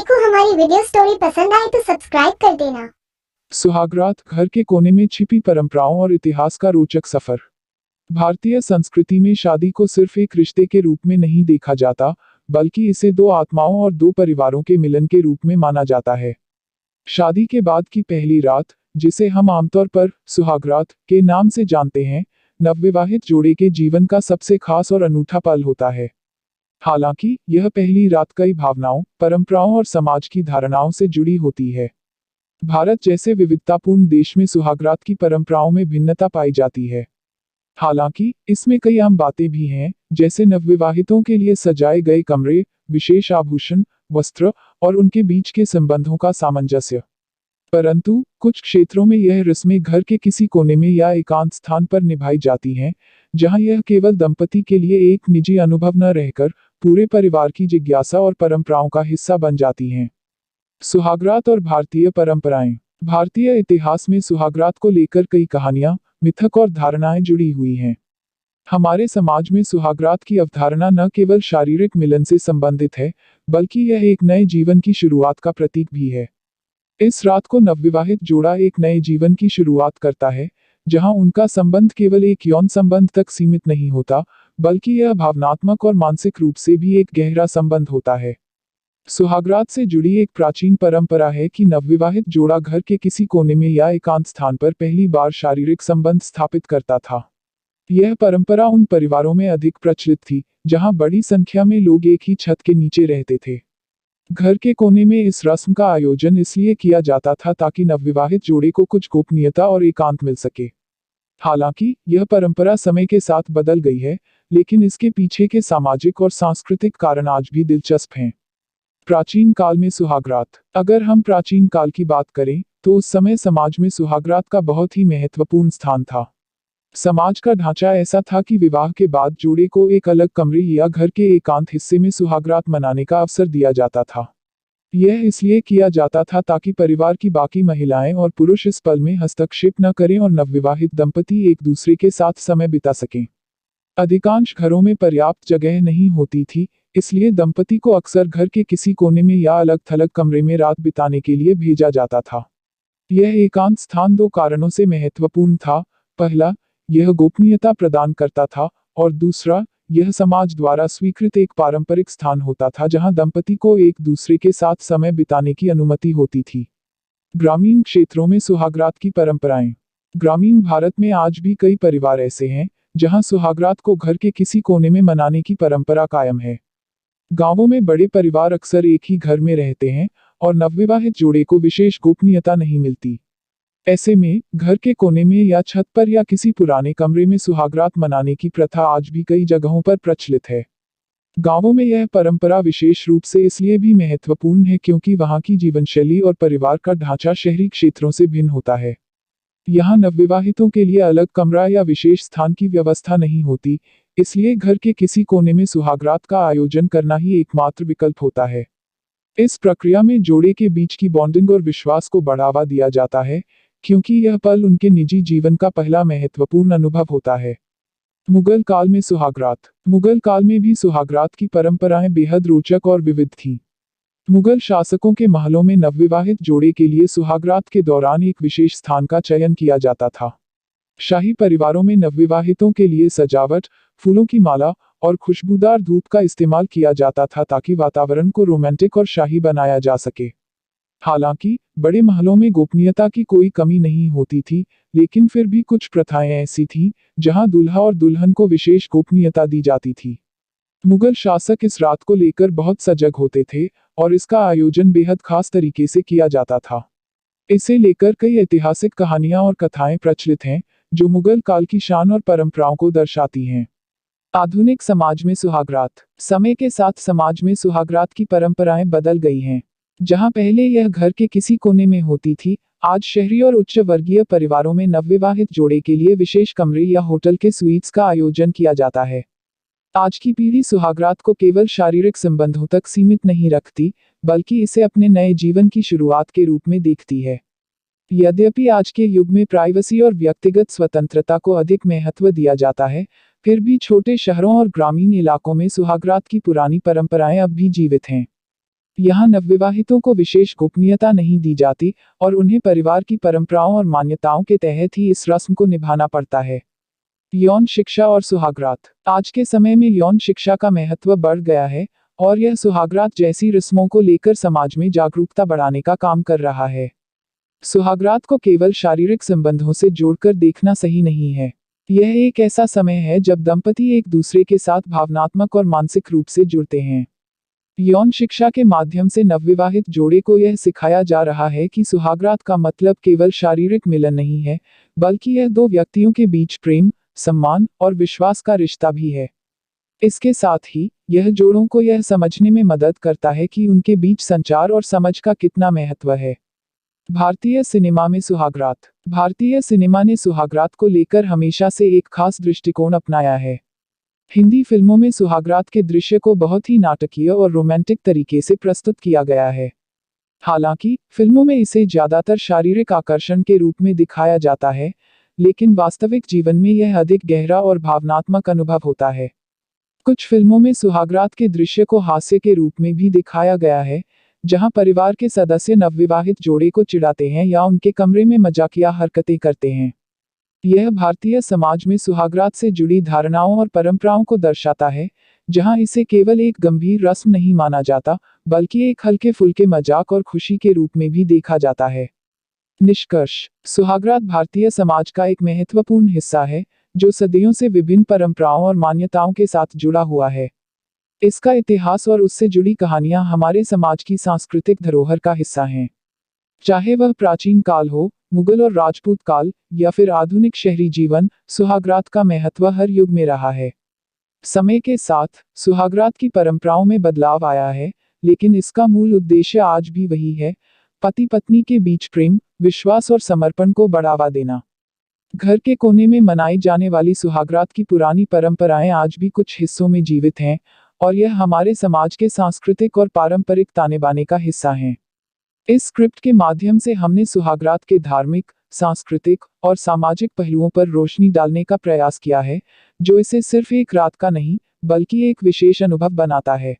आपको हमारी video story पसंद आए तो सब्सक्राइब कर देना। सुहागरात, घर के कोने में छिपी परंपराओं और इतिहास का रोचक सफर। भारतीय संस्कृति में शादी को सिर्फ एक रिश्ते के रूप में नहीं देखा जाता, बल्कि इसे दो आत्माओं और दो परिवारों के मिलन के रूप में माना जाता है। शादी के बाद की पहली रात, जिसे हम आमतौर पर सुहागरात के नाम से जानते हैं, नवविवाहित जोड़े के जीवन का सबसे खास और अनूठा पल होता है। हालांकि यह पहली रात कई भावनाओं, परंपराओं और समाज की धारणाओं से जुड़ी होती है। भारत जैसे विविधतापूर्ण देश में सुहागरात की परंपराओं में भिन्नता पाई जाती है। हालांकि इसमें कई आम बातें भी हैं, जैसे नवविवाहितों के लिए सजाए गए कमरे, विशेष आभूषण, वस्त्र और उनके बीच के संबंधों का सामंजस्य। परंतु कुछ क्षेत्रों में यह रस्में घर के किसी कोने में या एकांत स्थान पर निभाई जाती हैं, जहां यह केवल दंपति के लिए एक निजी अनुभव न रहकर पूरे परिवार की जिज्ञासा और परंपराओं का हिस्सा बन जाती हैं। सुहागरात और भारतीय परंपराएं। भारतीय इतिहास में सुहागरात को लेकर कई कहानियां, मिथक और धारणाएं जुड़ी हुई हैं। हमारे समाज में सुहागरात की अवधारणा न केवल शारीरिक मिलन से संबंधित है, बल्कि यह एक नए जीवन की शुरुआत का प्रतीक भी है। इस रात को नवविवाहित जोड़ा एक नए जीवन की शुरुआत करता है, जहां उनका संबंध केवल एक यौन संबंध तक सीमित नहीं होता, बल्कि यह भावनात्मक और मानसिक रूप से भी एक गहरा संबंध होता है। सुहागरात से जुड़ी एक प्राचीन परंपरा है कि नवविवाहित जोड़ा घर के किसी कोने में या एकांत स्थान पर पहली बार शारीरिक संबंध स्थापित करता था। यह परंपरा उन परिवारों में अधिक प्रचलित थी, जहां बड़ी संख्या में लोग एक ही छत के नीचे रहते थे। घर के कोने में इस रस्म का आयोजन इसलिए किया जाता था ताकि नवविवाहित जोड़े को कुछ गोपनीयता और एकांत मिल सके। हालांकि यह परंपरा समय के साथ बदल गई है, लेकिन इसके पीछे के सामाजिक और सांस्कृतिक कारण आज भी दिलचस्प हैं। प्राचीन काल में सुहागरात। अगर हम प्राचीन काल की बात करें, तो उस समय समाज में सुहागरात का बहुत ही महत्वपूर्ण स्थान था। समाज का ढांचा ऐसा था कि विवाह के बाद जोड़े को एक अलग कमरे या घर के एकांत हिस्से में सुहागरात मनाने का अवसर दिया जाता था। यह इसलिए किया जाता था ताकि परिवार की बाकी महिलाएं और पुरुष इस पल में हस्तक्षेप न करें और नवविवाहित दंपति एक दूसरे के साथ समय बिता सकें। अधिकांश घरों में पर्याप्त जगह नहीं होती थी, इसलिए दंपति को अक्सर घर के किसी कोने में या अलग थलग कमरे में रात बिताने के लिए भेजा जाता था। यह एकांत स्थान दो कारणों से महत्वपूर्ण था। पहला, यह गोपनीयता प्रदान करता था, और दूसरा, यह समाज द्वारा स्वीकृत एक पारंपरिक स्थान होता था जहां दंपति को एक दूसरे के साथ समय बिताने की अनुमति होती थी। ग्रामीण क्षेत्रों में सुहागरात की परंपराएं। ग्रामीण भारत में आज भी कई परिवार ऐसे हैं जहां सुहागरात को घर के किसी कोने में मनाने की परंपरा कायम है। गांवों में बड़े परिवार अक्सर एक ही घर में रहते हैं और नवविवाहित जोड़े को विशेष गोपनीयता नहीं मिलती। ऐसे में घर के कोने में या छत पर या किसी पुराने कमरे में सुहागरात मनाने की प्रथा आज भी कई जगहों पर प्रचलित है। गांवों में यह परंपरा विशेष रूप से इसलिए भी महत्वपूर्ण है क्योंकि वहां की जीवनशैली और परिवार का ढांचा शहरी क्षेत्रों से भिन्न होता है। यहाँ नवविवाहितों के लिए अलग कमरा या विशेष स्थान की व्यवस्था नहीं होती, इसलिए घर के किसी कोने में सुहागरात का आयोजन करना ही एकमात्र विकल्प होता है। इस प्रक्रिया में जोड़े के बीच की बॉन्डिंग और विश्वास को बढ़ावा दिया जाता है, क्योंकि यह पल उनके निजी जीवन का पहला महत्वपूर्ण अनुभव होता है। मुगल काल में सुहागरात। मुगल काल में भी सुहागरात की परंपराएं बेहद रोचक और विविध थीं। मुगल शासकों के महलों में नवविवाहित जोड़े के लिए सुहागरात के दौरान एक विशेष स्थान का चयन किया जाता था। शाही परिवारों में नवविवाहितों के लिए सजावट, फूलों की माला और खुशबूदार धूप का इस्तेमाल किया जाता था ताकि वातावरण को रोमांटिक और शाही बनाया जा सके। हालांकि बड़े महलों में गोपनीयता की कोई कमी नहीं होती थी, लेकिन फिर भी कुछ प्रथाएं ऐसी थीं जहां दूल्हा और दुल्हन को विशेष गोपनीयता दी जाती थी। मुगल शासक इस रात को लेकर बहुत सजग होते थे और इसका आयोजन बेहद खास तरीके से किया जाता था। इसे लेकर कई ऐतिहासिक कहानियां और कथाएं प्रचलित हैं, जो मुगल काल की शान और परंपराओं को दर्शाती हैं। आधुनिक समाज में सुहागरात। समय के साथ समाज में सुहागरात की परंपराएं बदल गई हैं। जहां पहले यह घर के किसी कोने में होती थी, आज शहरी और उच्च वर्गीय परिवारों में नवविवाहित जोड़े के लिए विशेष कमरे या होटल के स्वीट्स का आयोजन किया जाता है। आज की पीढ़ी सुहागरात को केवल शारीरिक संबंधों तक सीमित नहीं रखती, बल्कि इसे अपने नए जीवन की शुरुआत के रूप में देखती है। यद्यपि आज के युग में प्राइवेसी और व्यक्तिगत स्वतंत्रता को अधिक महत्व दिया जाता है, फिर भी छोटे शहरों और ग्रामीण इलाकों में सुहागरात की पुरानी परंपराएं अब भी जीवित हैं। यहाँ नवविवाहितों को विशेष गोपनीयता नहीं दी जाती और उन्हें परिवार की परंपराओं और मान्यताओं के तहत ही इस रस्म को निभाना पड़ता है। यौन शिक्षा और सुहागरात। आज के समय में यौन शिक्षा का महत्व बढ़ गया है और यह सुहागरात जैसी रस्मों को लेकर समाज में जागरूकता बढ़ाने का काम कर रहा है। सुहागरात को केवल शारीरिक संबंधों से जोड़कर देखना सही नहीं है। यह एक ऐसा समय है जब दंपति एक दूसरे के साथ भावनात्मक और मानसिक रूप से जुड़ते हैं। यौन शिक्षा के माध्यम से नवविवाहित जोड़े को यह सिखाया जा रहा है कि सुहागरात का मतलब केवल शारीरिक मिलन नहीं है, बल्कि यह दो व्यक्तियों के बीच प्रेम, सम्मान और विश्वास का रिश्ता भी है। इसके साथ ही यह जोड़ों को यह समझने में मदद करता है कि उनके बीच संचार और समझ का कितना महत्व है। भारतीय सिनेमा में सुहागरात। भारतीय सिनेमा ने सुहागरात को लेकर हमेशा से एक खास दृष्टिकोण अपनाया है। हिंदी फिल्मों में सुहागरात के दृश्य को बहुत ही नाटकीय और रोमांटिक तरीके से प्रस्तुत किया गया है। हालांकि फिल्मों में इसे ज्यादातर शारीरिक आकर्षण के रूप में दिखाया जाता है, लेकिन वास्तविक जीवन में यह अधिक गहरा और भावनात्मक अनुभव होता है। कुछ फिल्मों में सुहागरात के दृश्य को हास्य के रूप में भी दिखाया गया है, जहां परिवार के सदस्य नवविवाहित जोड़े को चिढ़ाते हैं या उनके कमरे में मजाकिया हरकतें करते हैं। यह भारतीय समाज में सुहागरात से जुड़ी धारणाओं और परंपराओं को दर्शाता है, जहां इसे केवल एक गंभीर रस्म नहीं माना जाता, बल्कि एक हल्के फुल्के मजाक और खुशी के रूप में भी देखा जाता है। निष्कर्ष: सुहागरात भारतीय समाज का एक महत्वपूर्ण हिस्सा है, जो सदियों से विभिन्न परंपराओं और मान्यताओं के साथ जुड़ा हुआ है। इसका इतिहास और उससे जुड़ी कहानियां हमारे समाज की सांस्कृतिक धरोहर का हिस्सा हैं। चाहे वह प्राचीन काल हो, मुगल और राजपूत काल, या फिर आधुनिक शहरी जीवन, सुहागरात का महत्व हर युग में रहा है। समय के साथ सुहागरात की परंपराओं में बदलाव आया है, लेकिन इसका मूल उद्देश्य आज भी वही है: पति पत्नी के बीच प्रेम, विश्वास और समर्पण को बढ़ावा देना। घर के कोने में मनाई जाने वाली सुहागरात की पुरानी परंपराएं आज भी कुछ हिस्सों में जीवित हैं, और यह हमारे समाज के सांस्कृतिक और पारंपरिक ताने बाने का हिस्सा हैं। इस स्क्रिप्ट के माध्यम से हमने सुहागरात के धार्मिक, सांस्कृतिक और सामाजिक पहलुओं पर रोशनी डालने का प्रयास किया है, जो इसे सिर्फ एक रात का नहीं, बल्कि एक विशेष अनुभव बनाता है।